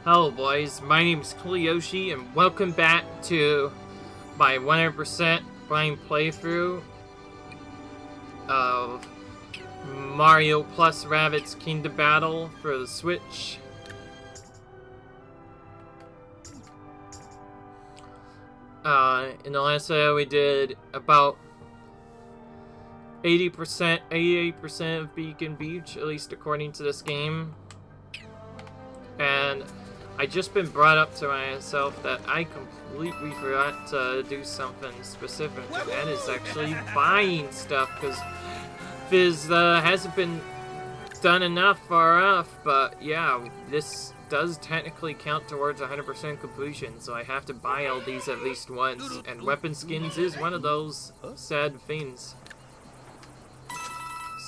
Hello boys, my name is CoolYoshi and welcome back to my 100% blind playthrough of Mario plus Rabbids Kingdom Battle for the Switch. In the last video we did about 80%, 88% of Beacon Beach, at least according to this game. And I just been brought up to myself that I completely forgot to do something specific, and that is actually buying stuff, because Fizz hasn't been done enough far off, but yeah, this does technically count towards 100% completion, so I have to buy all these at least once, and weapon skins is one of those sad things.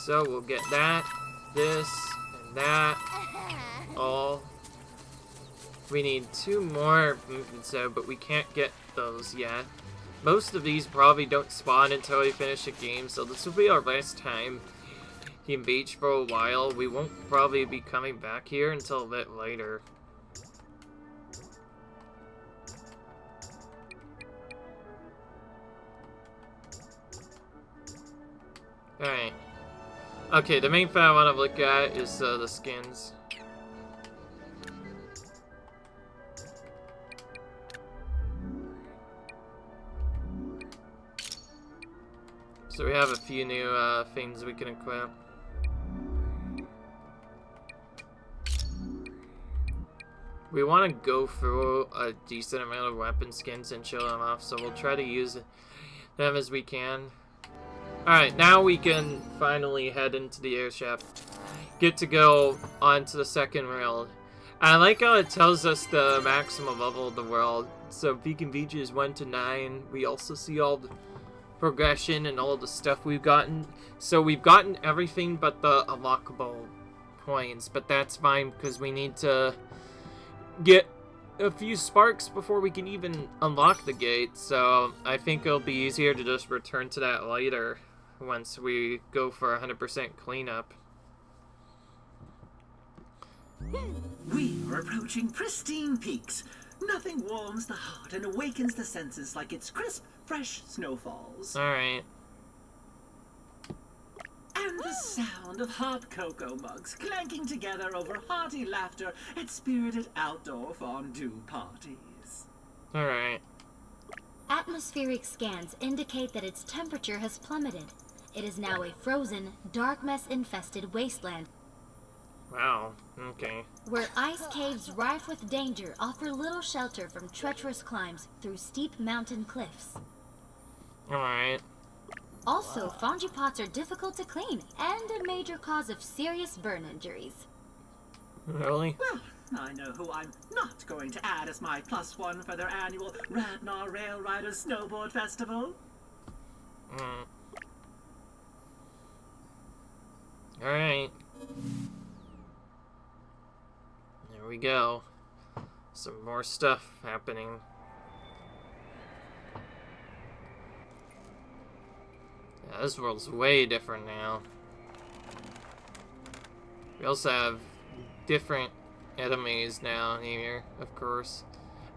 So we'll get that, this, and that, all. We need 2 more movements though, but we can't get those yet. Most of these probably don't spawn until we finish the game, so this will be our last time in Beach for a while. We won't probably be coming back here until a bit later. Alright. Okay, the main thing I want to look at is the skins. So we have a few new things we can equip. We want to go through a decent amount of weapon skins and show them off, so we'll try to use them as we can. Alright, now we can finally head into the airship. Get to go on to the second world. I like how it tells us the maximum level of the world. So Beacon Beach is 1 to 9. We also see all the progression and all the stuff we've gotten. So we've gotten everything but the unlockable coins, but that's fine because we need to get a few sparks before we can even unlock the gate. So I think it'll be easier to just return to that later once we go for 100% cleanup. We are approaching Pristine Peaks. Nothing warms the heart and awakens the senses like its crisp, fresh snowfalls. Alright. And the sound of hot cocoa mugs clanking together over hearty laughter at spirited outdoor fondue parties. Alright. Atmospheric scans indicate that its temperature has plummeted. It is now a frozen, dark mess-infested wasteland. Wow, okay. Where ice caves rife with danger offer little shelter from treacherous climbs through steep mountain cliffs. Alright. Also, fongipots are difficult to clean and a major cause of serious burn injuries. Really? Well, I know who I'm not going to add as my +1 for their annual Radnar Rail Riders Snowboard Festival. Alright. There we go. Some more stuff happening. Yeah, this world's way different now. We also have different enemies now here, of course.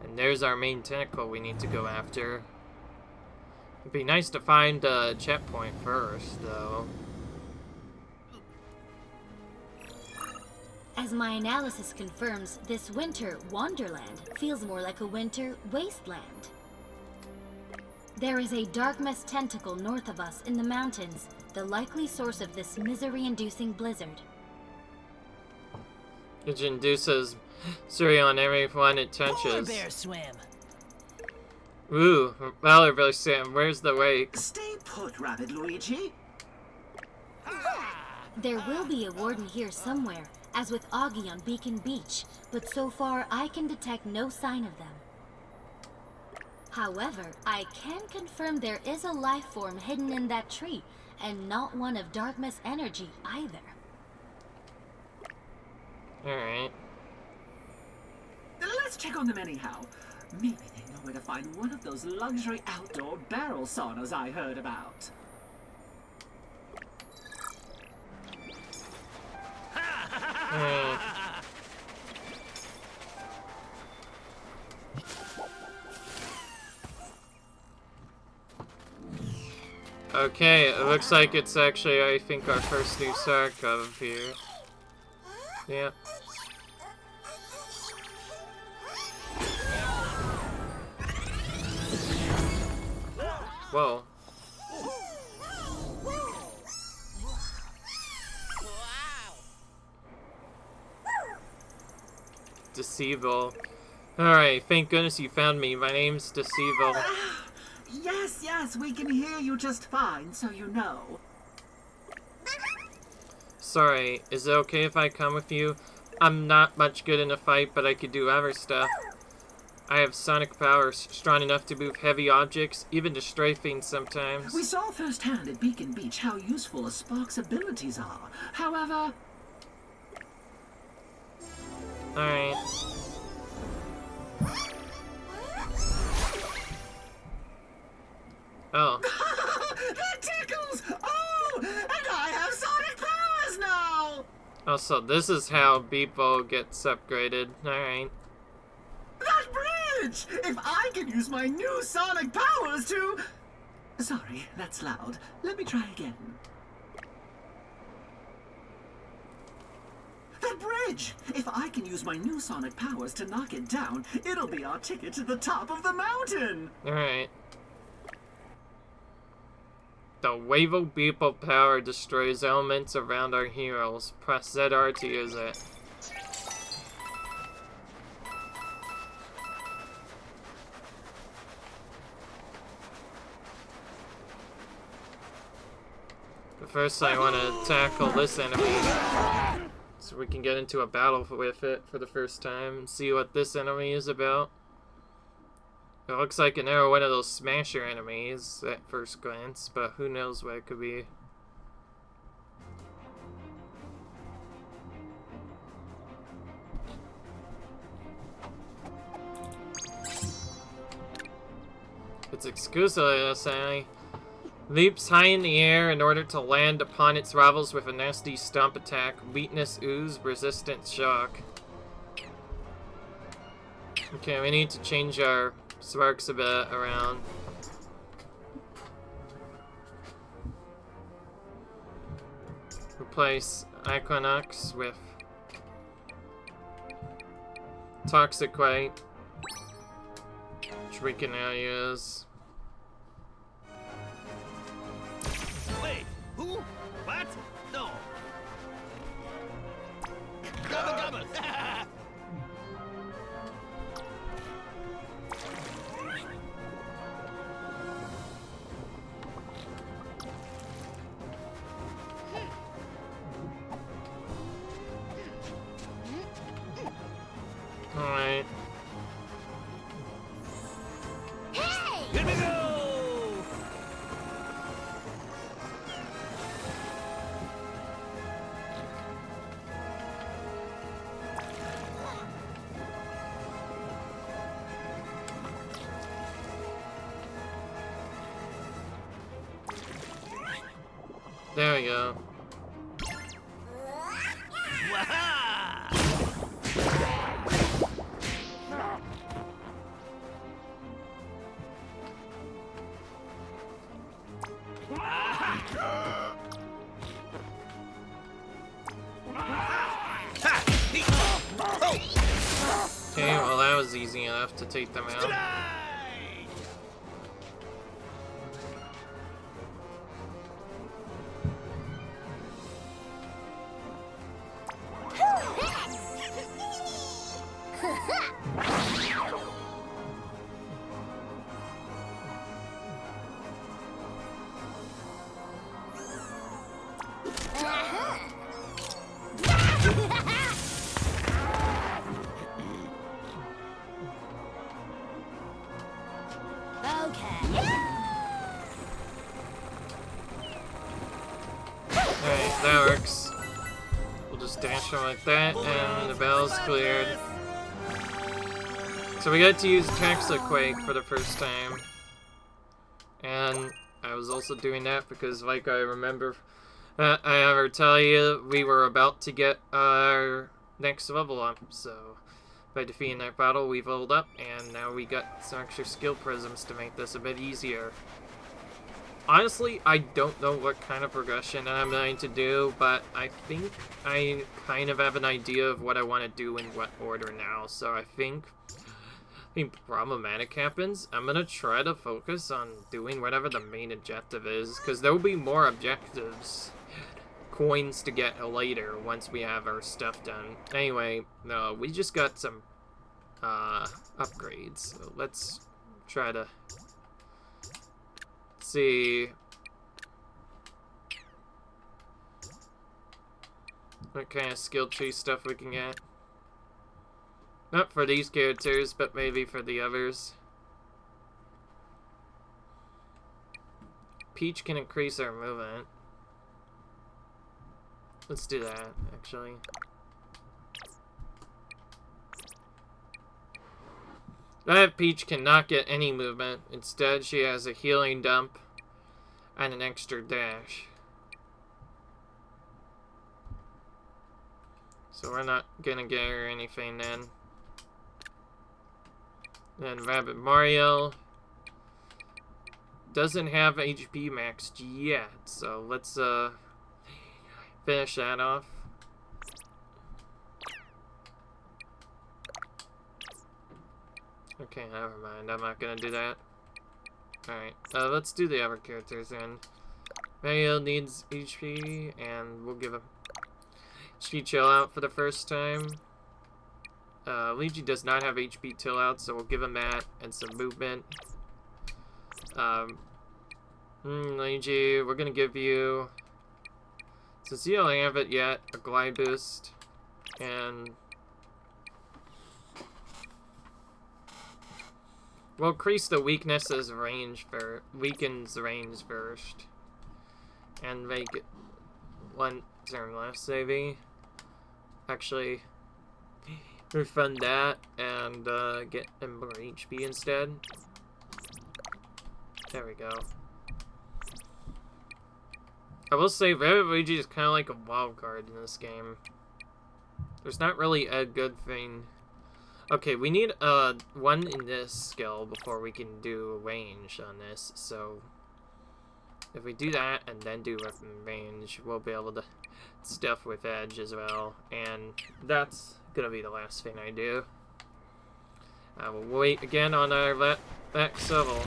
And there's our main tentacle we need to go after. It'd be nice to find a checkpoint first, though. As my analysis confirms, this winter wonderland feels more like a winter wasteland. There is a dark mess tentacle north of us in the mountains, the likely source of this misery-inducing blizzard. Which induces cereal on everyone it touches. Polar bear swim. Ooh, Polar bear swim. Where's the wake? Stay put, Rabbid Luigi. There will be a warden here somewhere, as with Augie on Beacon Beach, but so far I can detect no sign of them. However, I can confirm there is a life form hidden in that tree, and not one of Darkmess energy either. Alright. Let's check on them anyhow. Maybe they know where to find one of those luxury outdoor barrel saunas I heard about. Okay, it looks like it's actually, I think, our first new sarcophagus here. Yep. Whoa. Deceival. Alright, thank goodness you found me. My name's Deceival. Yes, yes, we can hear you just fine, so you know. Sorry, is it okay if I come with you? I'm not much good in a fight, but I could do other stuff. I have sonic powers strong enough to move heavy objects, even destroy things sometimes. We saw firsthand at Beacon Beach how useful a Spark's abilities are. However... Alright. Oh. That tickles! Oh! And I have sonic powers now! Oh, so this is how Beepo gets upgraded. Alright. That bridge! If I can use my new sonic powers to... Sorry, that's loud. Let me try again. That bridge! If I can use my new sonic powers to knock it down, it'll be our ticket to the top of the mountain! Alright. The Wavo Beepo power destroys elements around our heroes. Press ZR to use it. But first I want to tackle this enemy, so we can get into a battle with it for the first time and see what this enemy is about. It looks like another one of those smasher enemies at first glance, but who knows what it could be. It's exclusively this enemy. Leaps high in the air in order to land upon its rivals with a nasty stomp attack. Weakness ooze, resistance shock. Okay, we need to change our sparks a bit around. Replace Equinox with Toxic Quake, which we can now use. Wait, who? What? No. Gobble, gobble. Alright. Hey! Here we go! There we go. Waha! Okay, well that was easy enough to take them out. Alright, that works. We'll just dash them like that, and the battle's cleared. So we got to use Toxic Quake for the first time. And I was also doing that because, like I remember I ever tell you, we were about to get our next level up, so By defeating that battle, we've leveled up, and now we got some extra skill prisms to make this a bit easier. Honestly, I don't know what kind of progression I'm going to do, but I think I kind of have an idea of what I want to do in what order now. So I think problematic happens, I'm going to try to focus on doing whatever the main objective is, because there will be more objectives, coins to get later once we have our stuff done. Anyway, no, we just got some upgrades, so let's try to see what kind of skill tree stuff we can get. Not for these characters, but maybe for the others. Peach can increase our movement. Let's do that, actually. That Peach cannot get any movement. Instead, she has a healing dump and an extra dash. So we're not gonna get her anything then. And Rabbid Mario doesn't have HP maxed yet, so let's finish that off. Okay, never mind. I'm not gonna do that. Alright, let's do the other characters then. Mario needs HP, and we'll give him HP chill out for the first time. Luigi does not have HP chill out, so we'll give him that and some movement. Luigi, we're gonna give you, since you don't have it yet, a glide boost, and we'll increase the weaknesses range for weakens range first, and make it one turn less, maybe. Actually, refund that and get them more HP instead. There we go. I will say Rabbid Luigi is kind of like a wild card in this game. There's not really a good thing. Okay, we need one in this skill before we can do range on this, so if we do that and then do range, we'll be able to stuff with edge as well, and that's gonna be the last thing I do. I will wait again on our next level.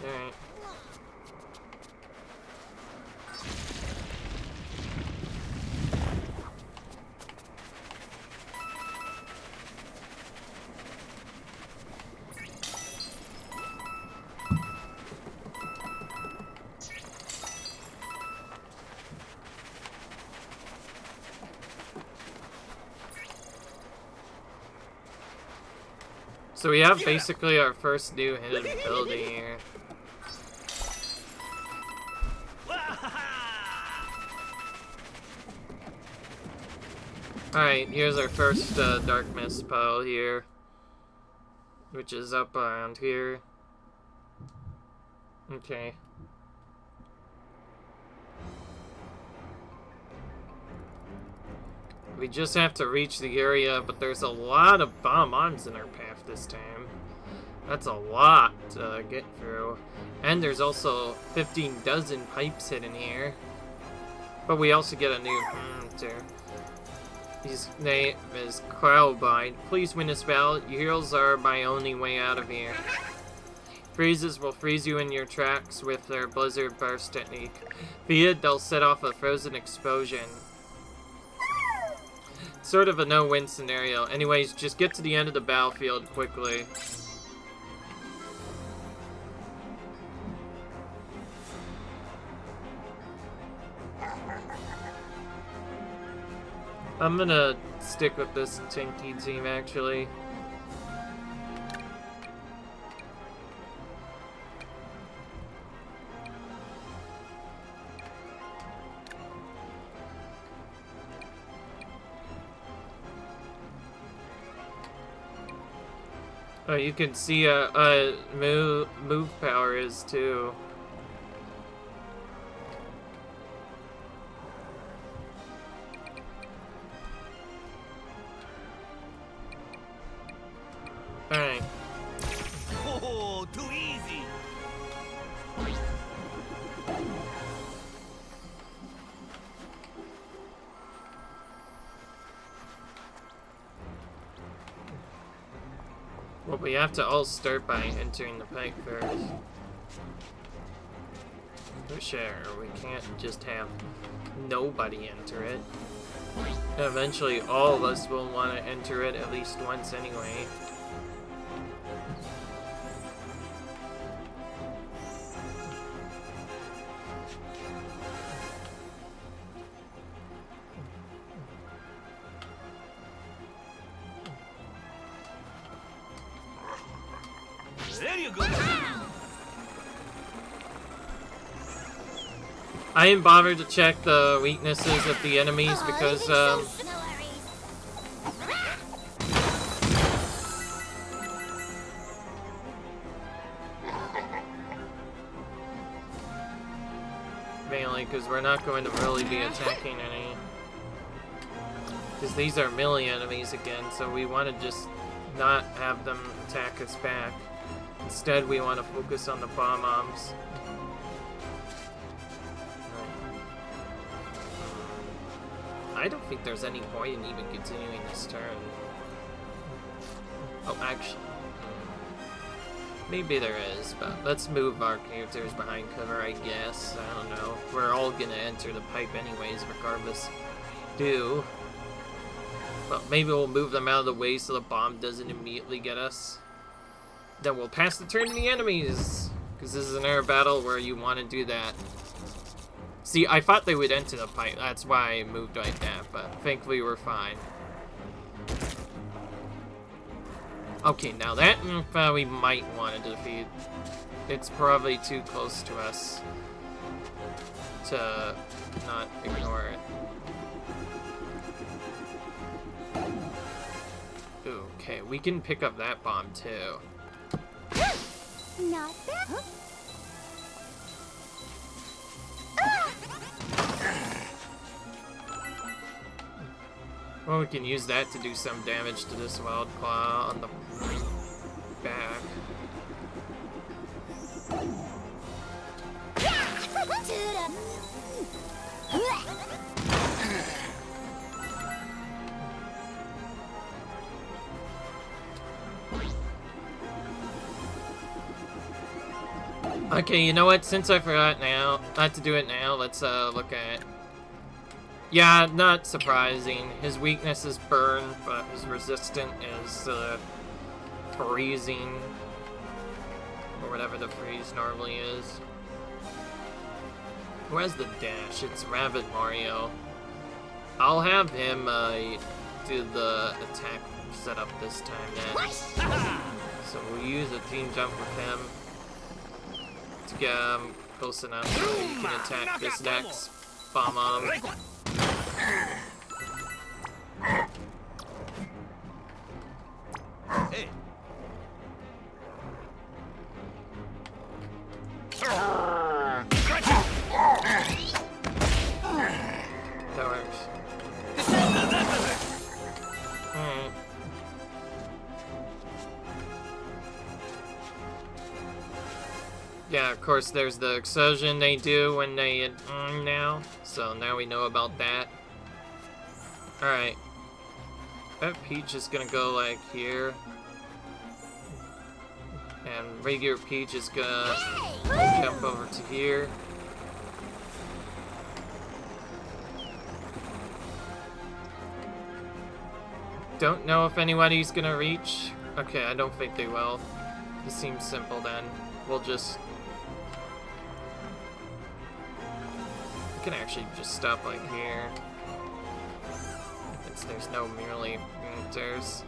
Alright. So we have basically our first new hidden ability here. Alright, here's our first Dark Mist pile here, which is up around here. Okay. We just have to reach the area, but there's a lot of bombs in our path this time. That's a lot to get through. And there's also 15 dozen pipes hidden here. But we also get a new hunter. His name is Cloudbind. Please win this battle. Your heroes are my only way out of here. Freezes will freeze you in your tracks with their Blizzard Burst technique. Via, they'll set off a frozen explosion. Sort of a no-win scenario. Anyways, just get to the end of the battlefield quickly. I'm gonna stick with this Tinky team, actually. Oh, you can see move power is too. Well, we have to all start by entering the pipe first. For sure, we can't just have nobody enter it. Eventually, all of us will want to enter it at least once anyway. There you go. I didn't bother to check the weaknesses of the enemies because, mainly because we're not going to really be attacking any. Because these are melee enemies again, so we want to just not have them attack us back. Instead, we want to focus on the bomb-oms. I don't think there's any point in even continuing this turn. Oh, actually, maybe there is, but let's move our characters behind cover, I guess. I don't know. We're all gonna enter the pipe anyways, regardless. But maybe we'll move them out of the way so the bomb doesn't immediately get us. Then we'll pass the turn to the enemies, because this is an air battle where you want to do that. See, I thought they would enter the pipe, that's why I moved like that, but thankfully we're fine. Okay, now that we might want to defeat. It's probably too close to us to not ignore it. Okay, we can pick up that bomb too. Not bad. Huh? Well, we can use that to do some damage to this wild claw on the back. Okay, you know what? Since I forgot now, not to do it now, let's look at. Yeah, not surprising. His weakness is burn, but his resistant is freezing, or whatever the freeze normally is. Who has the dash? It's Rabbid Mario. I'll have him do the attack setup this time then. So we'll use a team jump with him to get him close enough so he can attack this next bomb. Hey. That works. Alright. Yeah, of course there's the explosion they do when they now. So now we know about that. Alright. That Peach is gonna go like here. And regular Peach is gonna jump over to here. Don't know if anybody's gonna reach. Okay, I don't think they will. This seems simple then. We'll just... We can actually just stop like here. Since there's no merely meters.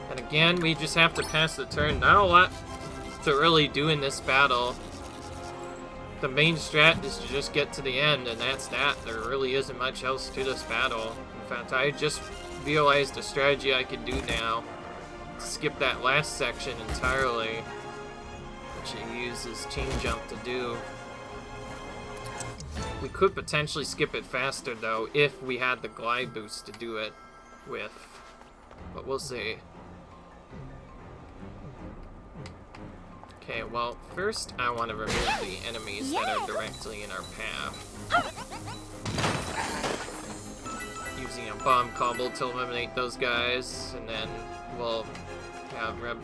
And again, we just have to pass the turn. Not a lot to really do in this battle. The main strat is to just get to the end, and that's that. There really isn't much else to this battle. In fact, I just realized a strategy I can do now. Skip that last section entirely, which I uses Team Jump to do. We could potentially skip it faster, though, if we had the glide boost to do it with. But we'll see. Okay, well, first I want to remove the enemies that are directly in our path. Using a bomb combo to eliminate those guys, and then we'll have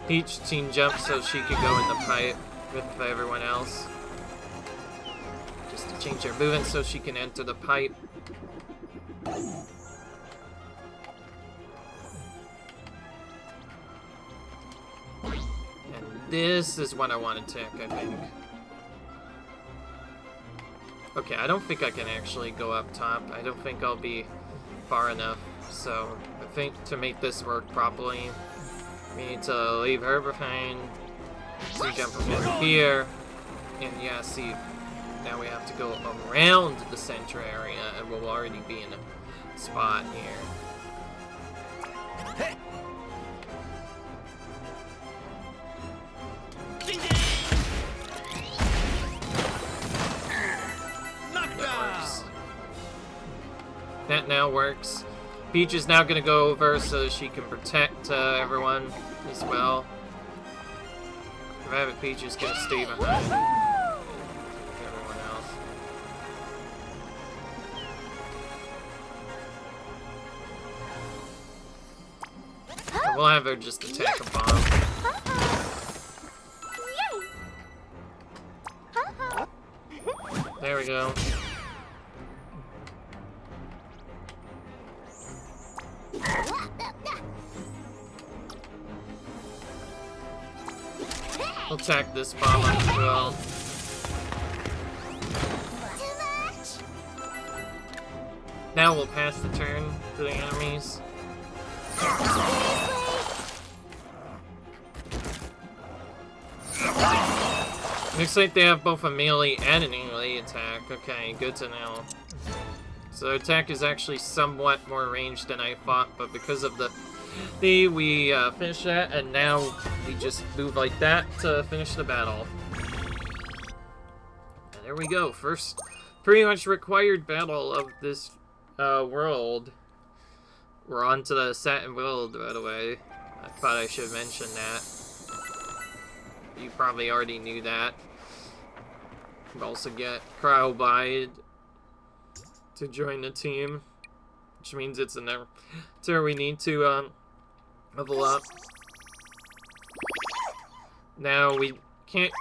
Peach team jump so she could go in the pipe with everyone else. Just to change her movement so she can enter the pipe. And this is what I want to attack, I think. Okay, I don't think I can actually go up top. I don't think I'll be far enough. So, I think to make this work properly, we need to leave her behind. So jump over here. And yeah, see, now we have to go around the center area, and we'll already be in a spot here. That now works. Peach is now going to go over so she can protect everyone as well. Rabbid Peach is going to stay behind everyone else. So we'll have her just attack a bomb. There we go. We'll attack this bomb as well. Now we'll pass the turn to the enemies. Looks like they have both a melee and an melee attack. Okay, good to know. So attack is actually somewhat more ranged than I thought, but because of we finished that, and now we just move like that to finish the battle. And there we go, first pretty much required battle of this world. We're on to the Satin World right away. I thought I should mention that. You probably already knew that. We also get Cryobide to join the team, which means it's another turn we need to level up. Now we can't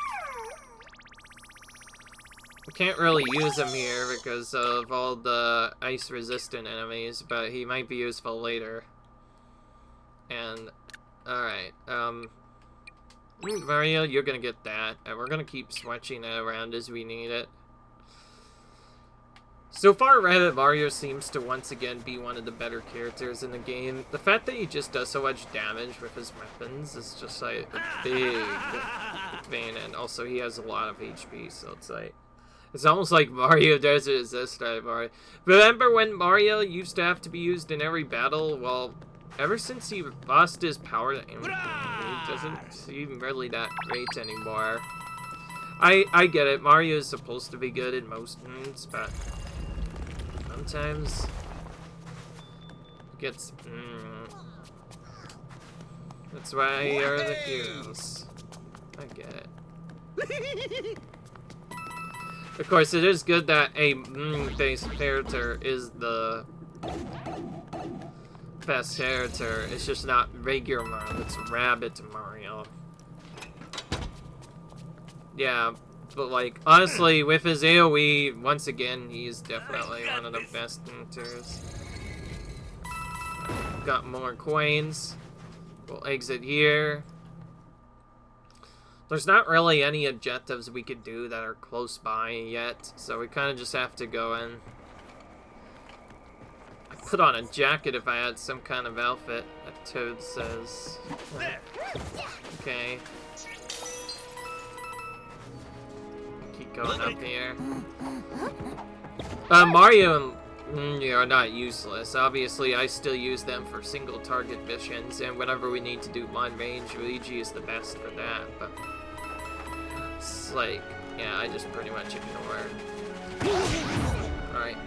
really use him here because of all the ice resistant enemies, but he might be useful later. And alright, Mario, you're gonna get that, and we're gonna keep switching it around as we need it. So far, Rabbid Mario seems to once again be one of the better characters in the game. The fact that he just does so much damage with his weapons is just like a big thing, and also he has a lot of HP, so it's almost like Mario does it as this type Mario. Remember when Mario used to have to be used in every battle? Well, ever since he lost his power, he doesn't seem really that great anymore. I get it, Mario is supposed to be good in most games, but sometimes it gets... That's why you're the heroes. I get it. Of course, it is good that a based character is the best character. It's just not regular Mario, it's Rabbid Mario. Yeah, but like, honestly, with his AoE, once again, he's definitely one of the best characters. Got more coins. We'll exit here. There's not really any objectives we could do that are close by yet, so we kind of just have to go in. I'd put on a jacket if I had some kind of outfit, that Toad says. Okay. Keep going up here. Mario and are not useless. Obviously, I still use them for single target missions, and whenever we need to do long range, Luigi is the best for that, but it's like, yeah, I just pretty much ignore it. Alright,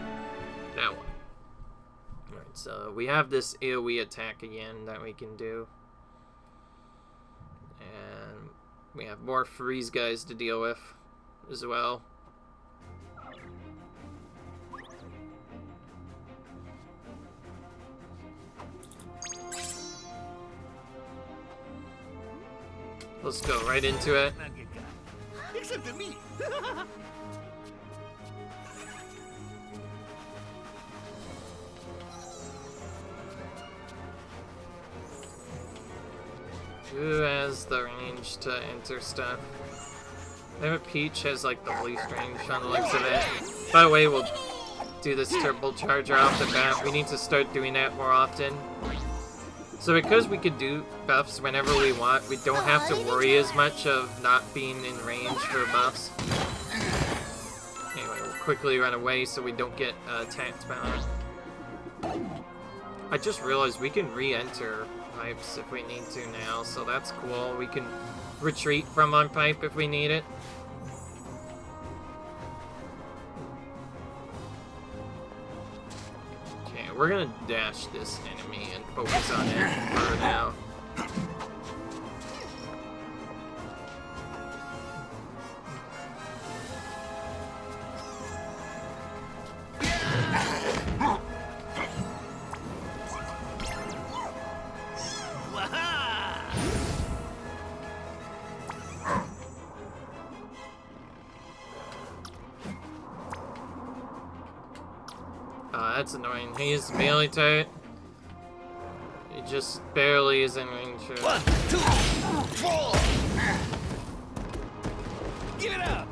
now what? Alright, so we have this AoE attack again that we can do. And we have more freeze guys to deal with as well. Let's go right into it. Not get caught. Except for me. Who has the range to enter stuff? Maybe Peach has like the least range on the looks of it. By the way, we'll do this turbo charger off the bat. We need to start doing that more often. So because we can do buffs whenever we want, we don't have to worry as much of not being in range for buffs. Anyway, we'll quickly run away so we don't get attacked by it. I just realized we can re-enter pipes if we need to now, so that's cool. We can retreat from on pipe if we need it. Okay, we're gonna dash this enemy and focus on it for now. That's annoying. He's melee type. He just barely is in range. 1, 2, 4. Give it up.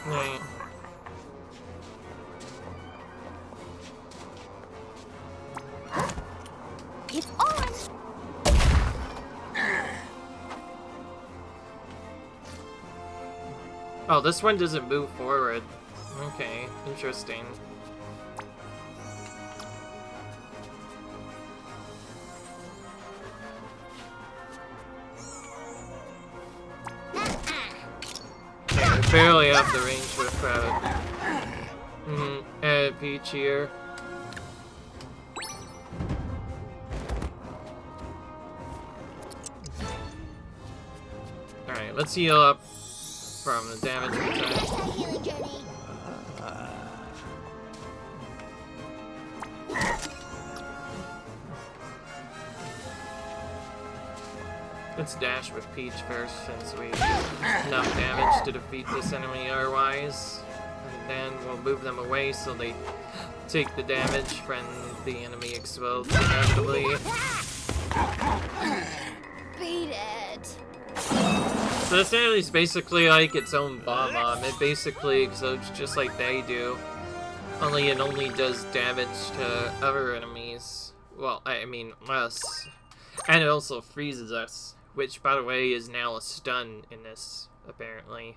Right. It's on! Oh, this one doesn't move forward. Okay, interesting. Yeah, we barely have the range with Peach here. Alright, let's heal up from the damage we took. Let's dash with Peach first, since we have enough damage to defeat this enemy otherwise. And then we'll move them away so they take the damage when the enemy explodes inevitably. Beat it! So this enemy is basically like its own bomb. It basically explodes just like they do. Only it only does damage to other enemies. Well, I mean us. And it also freezes us. Which, by the way, is now a stun in this, apparently.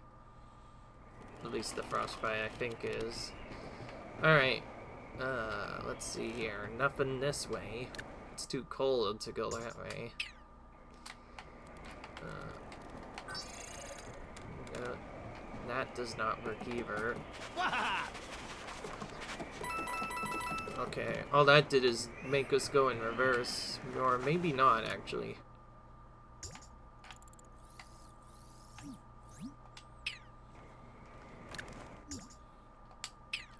At least the frostbite, I think, is. Alright. Let's see here. Nothing this way. It's too cold to go that way. That does not work either. Okay, all that did is make us go in reverse. Or maybe not, actually.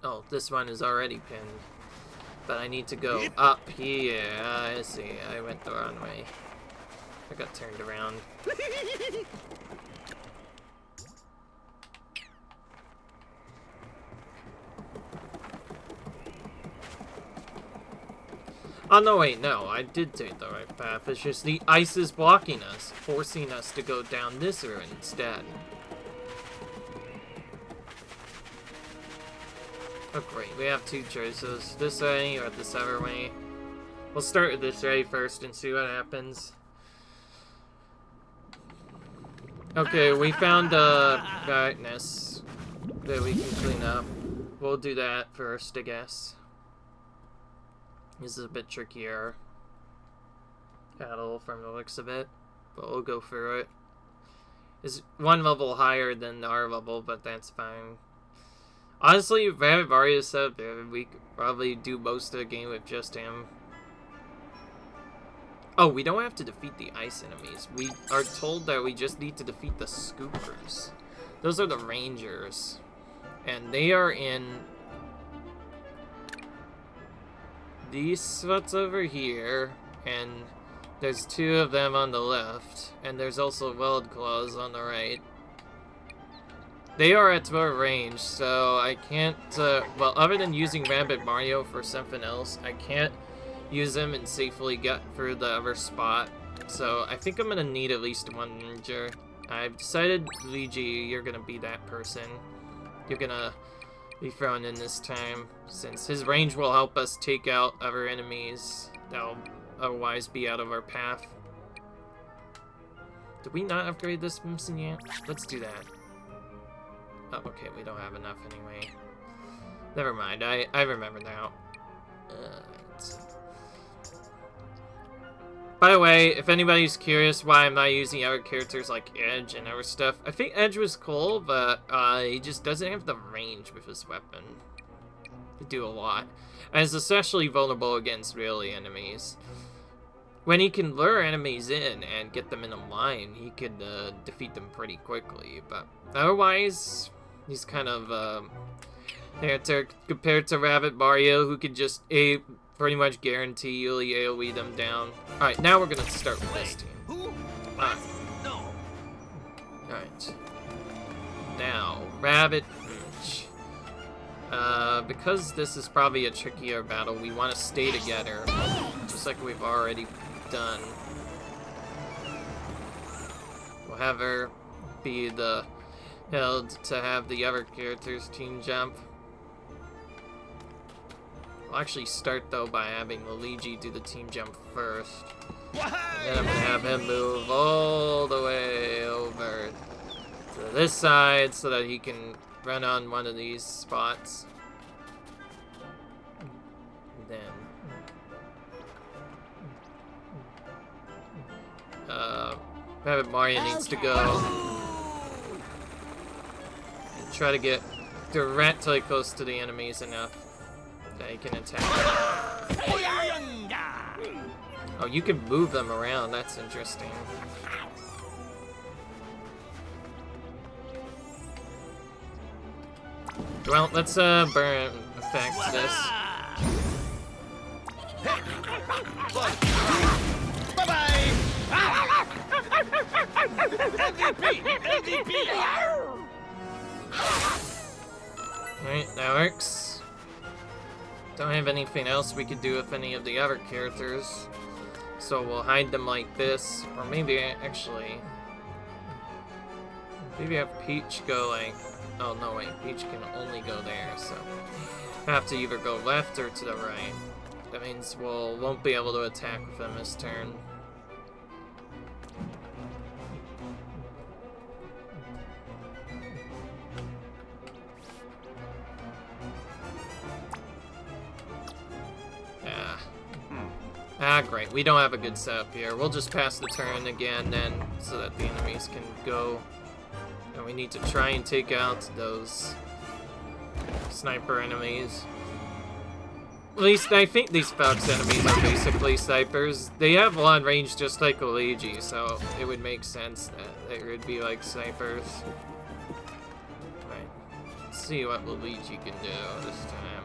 Oh, this one is already pinned. But I need to go up here. I see. I went the wrong way. I got turned around. Oh, no, wait, no. I did take the right path. It's just the ice is blocking us, forcing us to go down this route instead. Oh, great. We have two choices. This way or this other way. We'll start with this way first and see what happens. Okay, we found darkness that we can clean up. We'll do that first, I guess. This is a bit trickier battle from the looks of it, but we'll go through it. It's one level higher than our level, but that's fine. Honestly, if I have Mario set up there, we could probably do most of the game with just him. Oh, we don't have to defeat the ice enemies. We are told that we just need to defeat the scoopers. Those are the rangers. And they are in these spots over here, and there's 2 of them on the left, and there's also Weld Claws on the right. They are at 12 range, so I can't, well, other than using Rabbid Mario for something else, I can't use them and safely get through the other spot. So I think I'm gonna need at least 1 ninja. I've decided, Luigi, you're gonna be that person. You're gonna be thrown in this time, since his range will help us take out other enemies that'll otherwise be out of our path. Did we not upgrade this mission yet? Let's do that. Oh, okay, we don't have enough anyway. Never mind, I remember now. By the way, if anybody's curious why I'm not using other characters like Edge and other stuff, I think Edge was cool, but he just doesn't have the range with his weapon to do a lot. And is especially vulnerable against melee enemies. When he can lure enemies in and get them in a line, he could defeat them pretty quickly, but otherwise, he's kind of compared to Rabbid Mario, who could just pretty much guarantee you'll AoE them down. Alright, now we're gonna start with this team. Alright. Alright. Now, Rabbid Mooch. Because this is probably a trickier battle, we want to stay together, just like we've already done. We'll have her be the held to have the other characters team jump. We'll actually start though by having Luigi do the team jump first. And then I'm gonna have him move all the way over to this side so that he can run on one of these spots. And then Rabbid Mario needs to go and try to get directly close to the enemies enough that he can attack them. Oh, you can move them around. That's interesting. Well, let's burn effect this. Bye-bye! MVP! Alright, that works. Don't have anything else we could do with any of the other characters. So we'll hide them like this. Or maybe, actually... maybe have Peach go like... oh, no, wait. Peach can only go there, so... have to either go left or to the right. That means won't be able to attack with them this turn. Ah, great. We don't have a good setup here. We'll just pass the turn again then, so that the enemies can go. And we need to try and take out those sniper enemies. At least I think these Fox enemies are basically snipers. They have long range just like Luigi, so it would make sense that they would be like snipers. Right. Let's see what Luigi can do this time.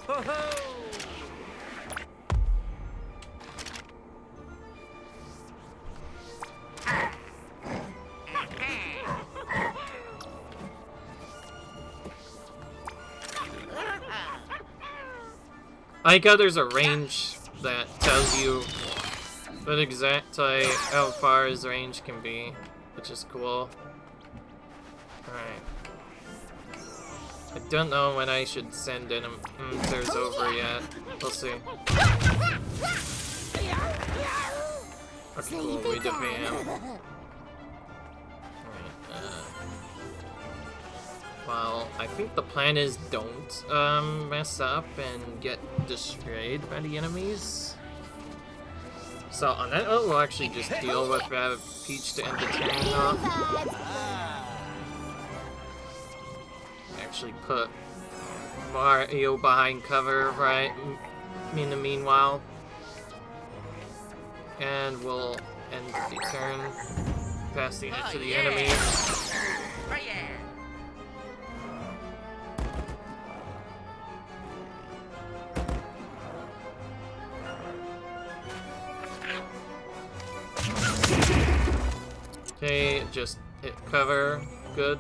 Ho-ho! I like how there's a range that tells you what exactly how far his range can be, which is cool. Alright. I don't know when I should send enemies over yet. We'll see. Okay, cool, we defeat him. Alright, well, I think the plan is don't mess up and get destroyed by the enemies. So on that note, we'll actually just deal with Peach to end the turn off. Actually put Mario behind cover right in the meanwhile. And we'll end the turn, passing it to the enemy. Okay, just hit cover. Good.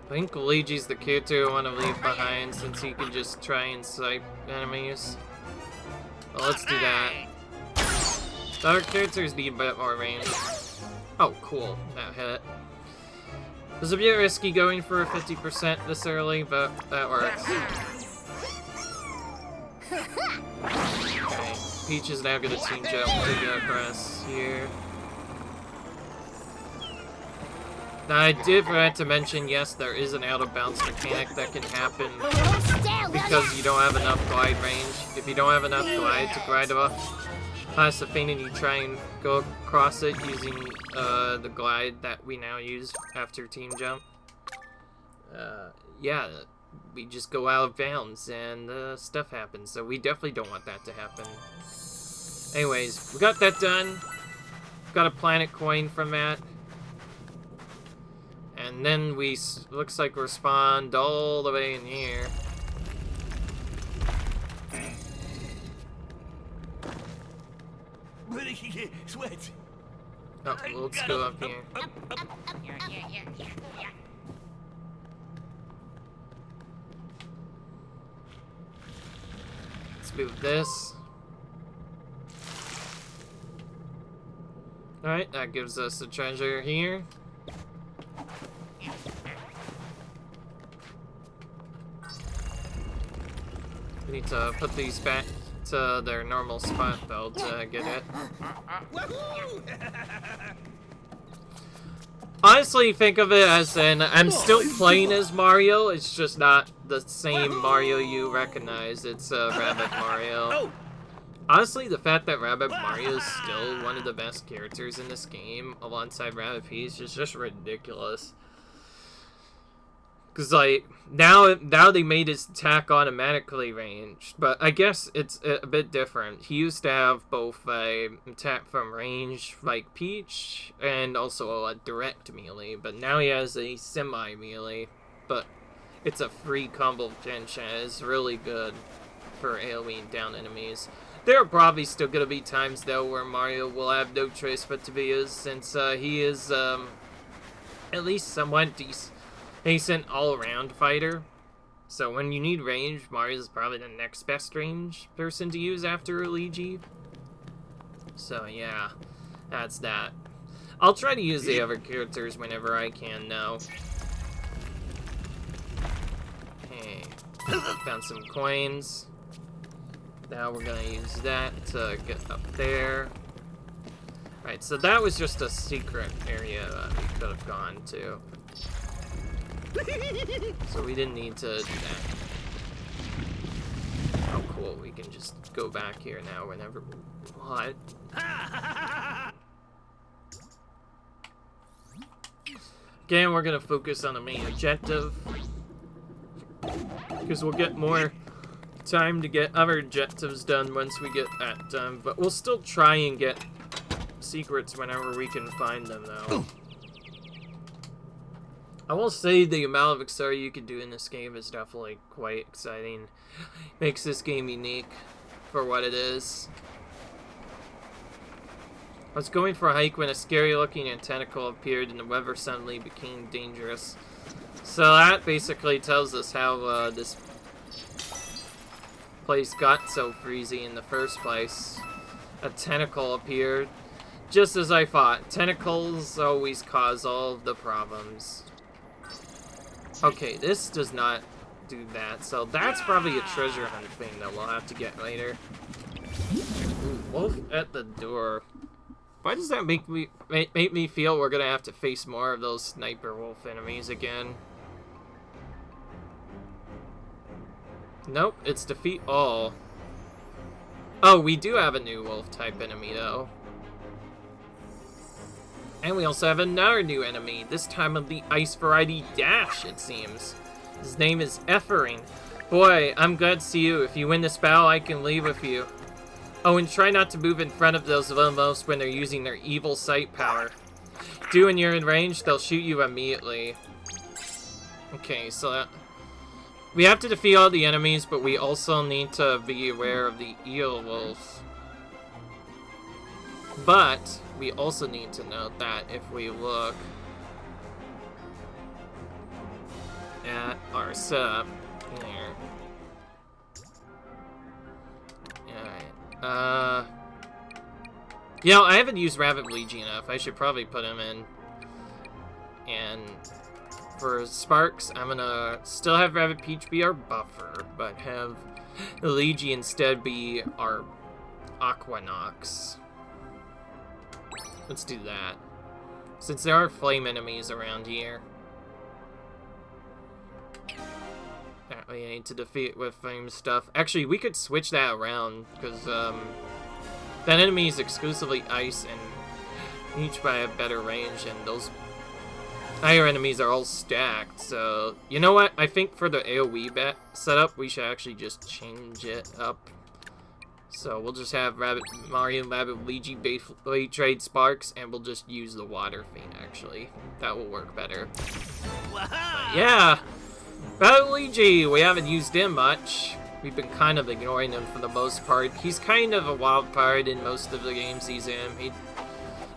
I think Luigi's the character I want to leave behind since he can just try and snipe enemies. Well, let's do that. The other characters need a bit more range. Oh, cool. That hit. It was a bit risky going for a 50% this early, but that works. Okay, Peach is now gonna team jump to get across here. Now, I did forget to mention, yes, there is an out-of-bounds mechanic that can happen because you don't have enough glide range. If you don't have enough glide to glide up past the thing and you try and go across it using the glide that we now use after team jump, yeah, we just go out of bounds and stuff happens. So we definitely don't want that to happen. Anyways, we got that done. Got a planet coin from that. And then we, looks like we're spawned all the way in here. Sweat. Oh, let's go up here. Let's move this. Alright, that gives us a treasure here. We need to put these back to their normal spot though to get it. Honestly, think of it as I'm still playing as Mario, it's just not the same Mario you recognize. It's Rabbid Mario. Honestly, the fact that Rabbid Mario is still one of the best characters in this game alongside Rabbid Peach is just ridiculous. Because, like, now they made his attack automatically ranged, but I guess it's a bit different. He used to have both a attack from range, like Peach, and also a direct melee, but now he has a semi-melee, but it's a free combo tension. It's really good for AoEing down enemies. There are probably still going to be times, though, where Mario will have no choice but to be his, since he is, at least somewhat decent all-around fighter. So when you need range, Mario is probably the next best range person to use after Luigi. So yeah, that's that. I'll try to use the other characters whenever I can now. Hey, found some coins. Now we're gonna use that to get up there. Alright, so that was just a secret area that we could have gone to. So we didn't need to do that. Oh, cool. We can just go back here now whenever we want. Again, we're going to focus on the main objective. Because we'll get more time to get other objectives done once we get that done. But we'll still try and get secrets whenever we can find them, though. I will say the amount of XR you can do in this game is definitely quite exciting. Makes this game unique for what it is. I was going for a hike when a scary-looking tentacle appeared and the weather suddenly became dangerous. So that basically tells us how this place got so freezy in the first place. A tentacle appeared, just as I thought. Tentacles always cause all of the problems. Okay, this does not do that, so that's probably a treasure hunt thing that we'll have to get later. Ooh, wolf at the door. Why does that make me feel we're gonna have to face more of those sniper wolf enemies again? Nope, it's defeat all. Oh, we do have a new wolf type enemy though. And we also have another new enemy, this time of the ice variety Dash, it seems. His name is Effering. Boy, I'm glad to see you. If you win this battle, I can leave with you. Oh, and try not to move in front of those limos when they're using their evil sight power. Do when you're in range, they'll shoot you immediately. Okay, so we have to defeat all the enemies, but we also need to be aware of the eel wolf. But we also need to note that if we look at our setup here. Alright. You know, I haven't used Rabbid Luigi enough. I should probably put him in. And for Sparks, I'm gonna still have Rabbid Peach be our buffer, but have Luigi instead be our Aquanox. Let's do that. Since there are flame enemies around here. That we need to defeat with flame stuff. Actually, we could switch that around, because that enemy is exclusively ice and each by a better range, and those higher enemies are all stacked. So, you know what? I think for the AoE setup, we should actually just change it up. So we'll just have Mario and Rabbids Luigi basically trade Sparks, and we'll just use the Water Fiend, actually. That will work better. Yeah! Rabbids Luigi! We haven't used him much. We've been kind of ignoring him for the most part. He's kind of a wild card in most of the games he's in. He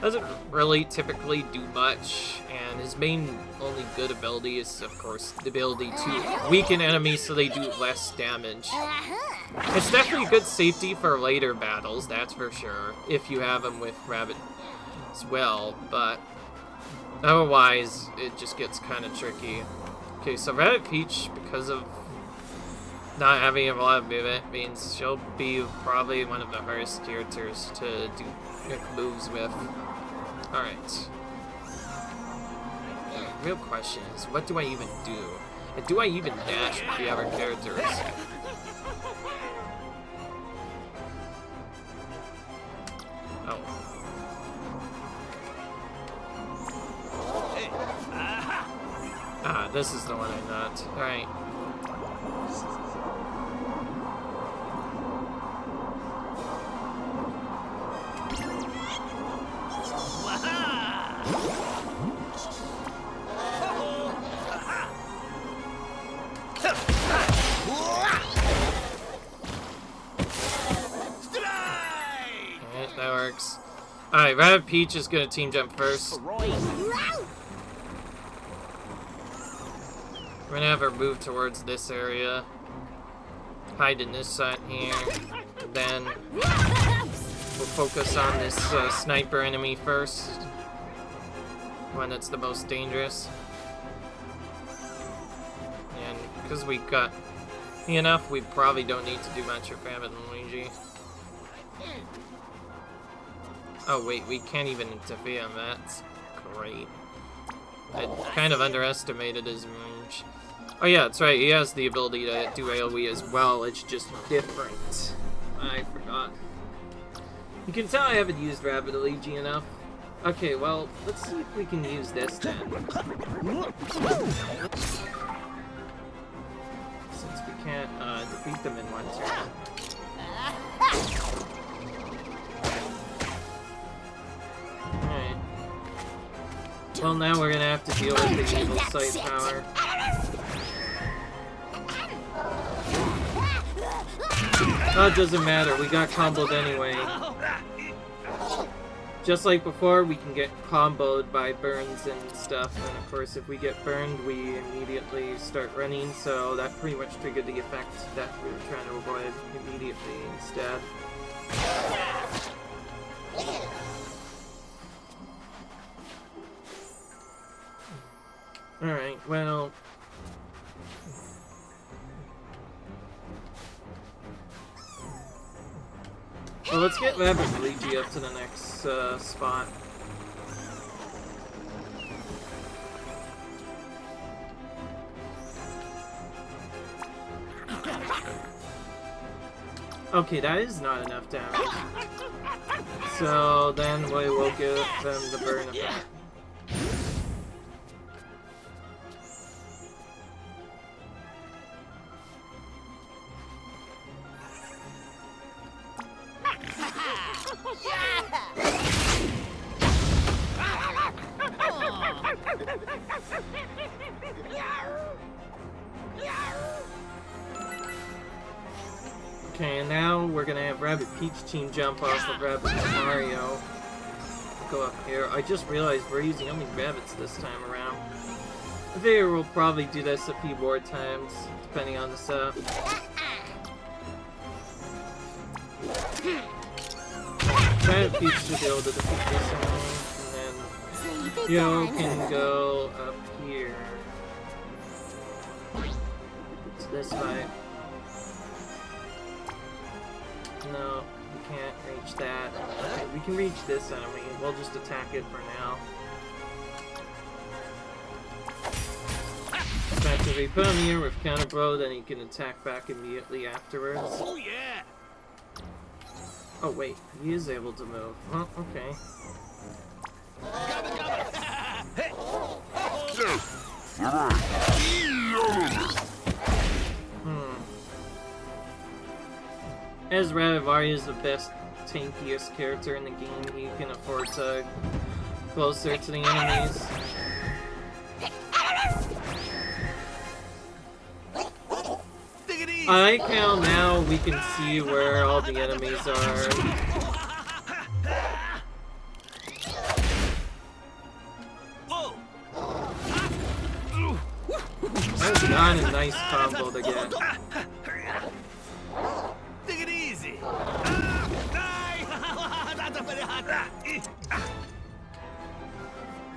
doesn't really typically do much, and his main only good ability is, of course, the ability to weaken enemies so they do less damage. It's definitely good safety for later battles, that's for sure, if you have him with Rabbid as well, but otherwise, it just gets kind of tricky. Okay, so Rabbid Peach, because of not having a lot of movement, means she'll be probably one of the hardest characters to do moves with. Alright. The real question is, what do I even do? And do I even dash with the other characters? Oh. Ah, this is the one I not. Alright. That works. Alright, Rabbid Peach is gonna team jump first. We're gonna have her move towards this area. Hide in this side here. And then we'll focus on this sniper enemy first. One that's the most dangerous. And because we got enough, we probably don't need to do much with Rabbids Luigi. Oh wait, we can't even defeat him, that's great. I kind of underestimated his range. Oh yeah, that's right, he has the ability to do AoE as well, it's just different. I forgot. You can tell I haven't used Rabbid Luigi enough. Okay, well, let's see if we can use this then. Since we can't defeat them in one turn. Alright. Well, now we're gonna have to deal with the evil sight power. Oh, it doesn't matter, we got comboed anyway. Just like before, we can get comboed by burns and stuff, and of course if we get burned, we immediately start running, so that pretty much triggered the effect that we were trying to avoid immediately instead. Alright, well... Well, let's get Rabbids Luigi up to the next spot. Okay, that is not enough damage. So then we will give them the burn effect. Okay, and now we're gonna have Rabbid Peach team jump off of Rabbids Mario. go up here. I just realized we're using only rabbits this time around. I figure we'll probably do this a few more times, depending on the setup. Giant Peach should be able to defeat this one, and then Yo can go up here. It's this way. No, we can't reach that. Okay, we can reach this enemy. We'll just attack it for now. If we put him here with counter blow, then he can attack back immediately afterwards. Oh yeah. Oh wait, he is able to move. Huh, okay. Hey. As Rabbid Mario is the best, tankiest character in the game, he can afford to closer to the enemies. I like how now we can see where all the enemies are. That's not a nice combo to get. Take it easy.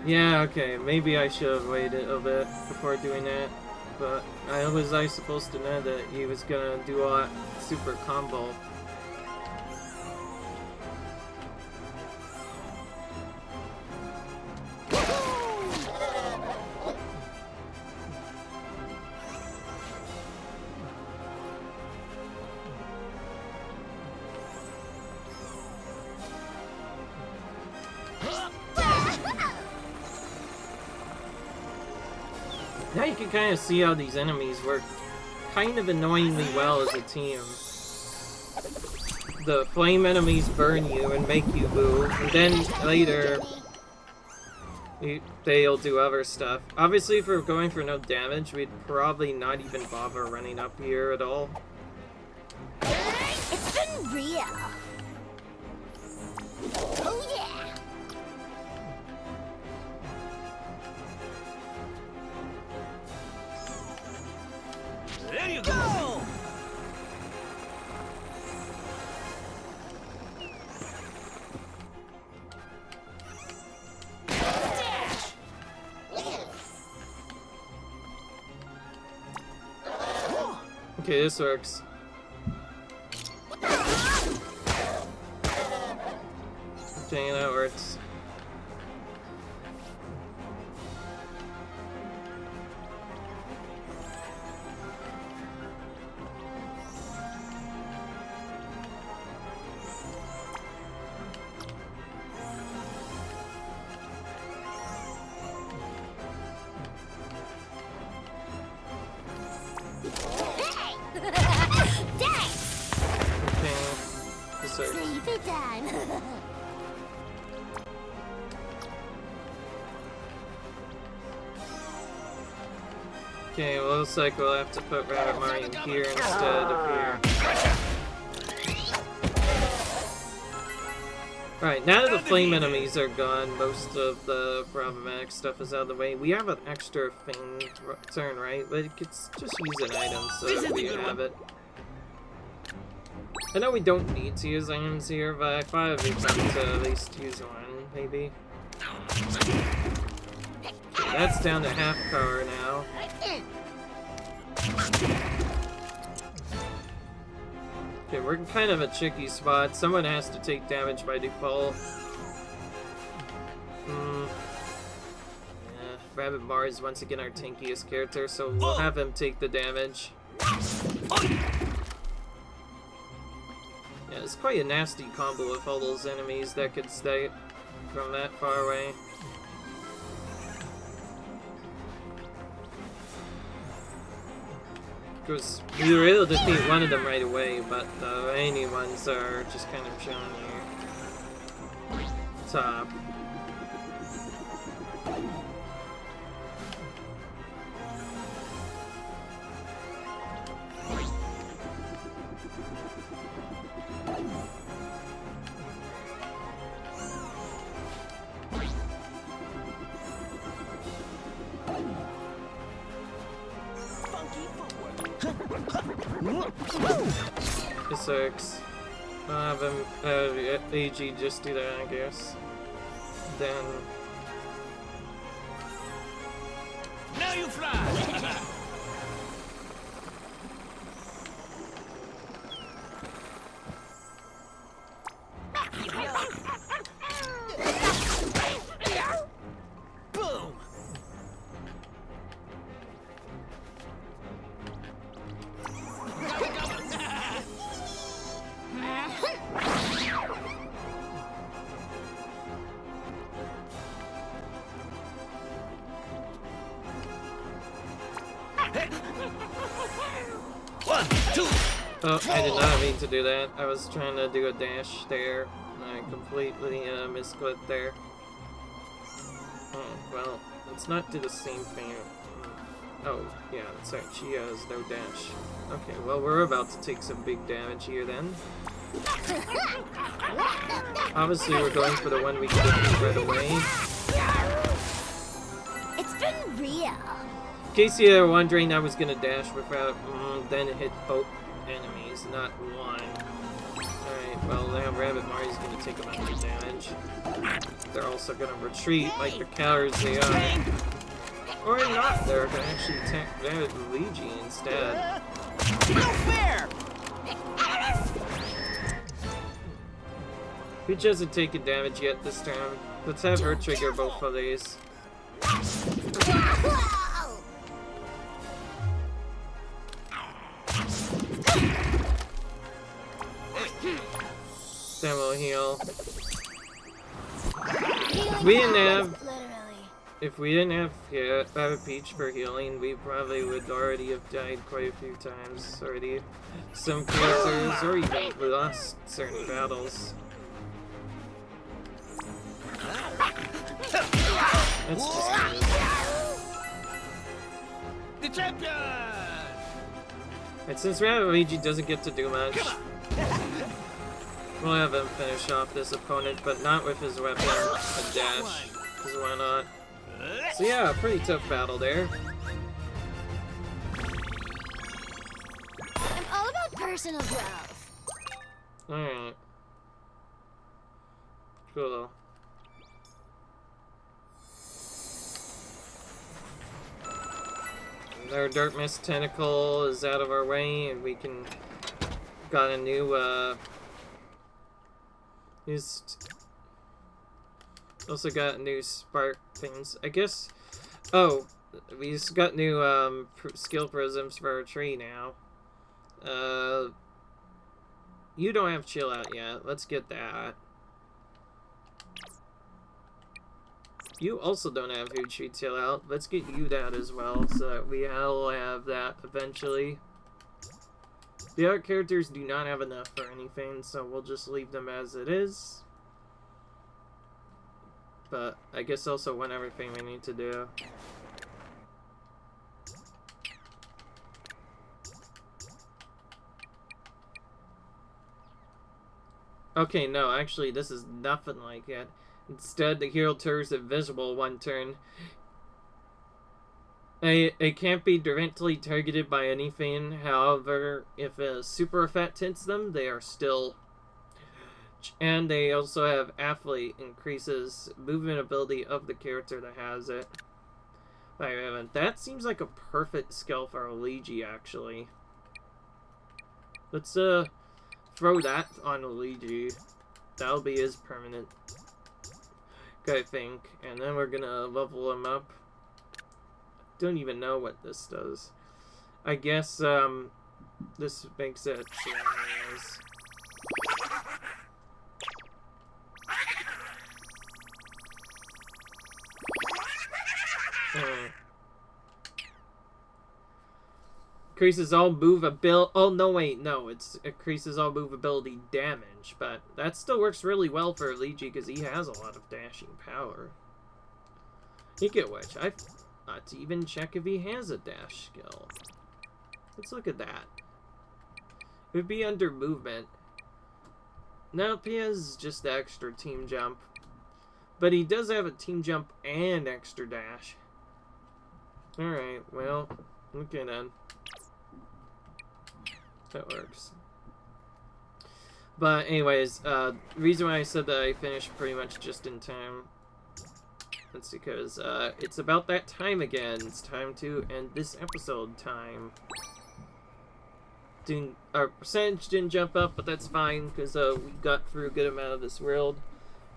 Yeah, okay, maybe I should have waited a bit before doing that. But how was I supposed to know that he was gonna do all that super combo? Now you can kind of see how these enemies work kind of annoyingly well as a team. The flame enemies burn you and make you move, and then later they'll do other stuff. Obviously, if we're going for no damage, we'd probably not even bother running up here at all. It's been real. Oh yeah. There you go! Dash! Okay, this works. Okay, that works. Sleepy time. Okay, well, looks like we'll have to put Rabbid Mario here instead of here. Alright, now that the flame enemies are gone, most of the problematic stuff is out of the way. We have an extra thing turn, right? But it's just use an item so that we have it. I know we don't need to use items here, but I thought it'd be fun to at least use one, maybe. Okay, that's down to half power now. Okay, we're in kind of a tricky spot. Someone has to take damage by default. Yeah, Rabbid Mario is once again our tankiest character, so we'll have him take the damage. Yeah, it's quite a nasty combo with all those enemies that could stay from that far away. Because we were able to defeat one of them right away, but the remaining ones are just kind of shown here. Top. It sucks. I'll have him, AG just do that, I guess. Then... Now you fly! Boom! One, two. Oh, I did not mean to do that. I was trying to do a dash there. I completely misclicked there. Oh, well, let's not do the same thing. Oh, yeah, that's right. She has no dash. Okay, well, we're about to take some big damage here then. Obviously, we're going for the one we can defeat right away. It's been real. In case you're wondering, I was gonna dash without, then hit both enemies, not one. Alright, well now Rabbid Mario's gonna take a bunch of damage. They're also gonna retreat like the cowards they are. Or not, they're gonna actually attack Rabbid Luigi instead. No fair! Peach hasn't taken damage yet this time. Let's have her trigger both of these. Then we'll heal. If we didn't have Rabbid Peach for healing, we probably would already have died quite a few times already. Some characters, or even lost certain battles. That's just good. The champion! And since Rabbid Luigi doesn't get to do much, we'll have him finish off this opponent, but not with his weapon, a dash, because why not? So yeah, pretty tough battle there. I'm all about personal growth. Alright. Cool. Our Dark Mist Tentacle is out of our way, and we can... got a new, also got new spark things. I guess... Oh, we just got new, skill prisms for our tree now. You don't have chill out yet. Let's get that. You also don't have Huge Tree Chill Out. Let's get you that as well, so that we all have that eventually. The other characters do not have enough for anything, so we'll just leave them as it is. But I guess also one other thing we need to do. Okay, no, actually, this is nothing like it. Instead, the hero turns invisible one turn. It can't be directly targeted by anything. However, if a super effect hits them, they are still... And they also have Athlete, increases movement ability of the character that has it. That seems like a perfect skill for Luigi, actually. Let's throw that on Luigi. That'll be his permanent, I think. And then we're gonna level him up. Don't even know what this does. I guess this makes it so anyways. Increases all move ability. Oh no, wait, no, it increases all move ability damage, but that still works really well for Luigi because he has a lot of dashing power. Speaking of which, I forgot to even check if he has a dash skill. Let's look at that. It would be under movement. Nope, he has just the extra team jump. But he does have a team jump and extra dash. Alright, well, okay then. That works. But anyways, the reason why I said that I finished pretty much just in time, that's because it's about that time again. It's time to end this episode time. Our percentage didn't jump up, but that's fine because we got through a good amount of this world.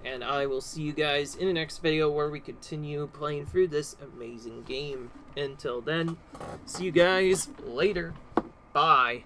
And I will see you guys in the next video where we continue playing through this amazing game. Until then, see you guys later. Bye.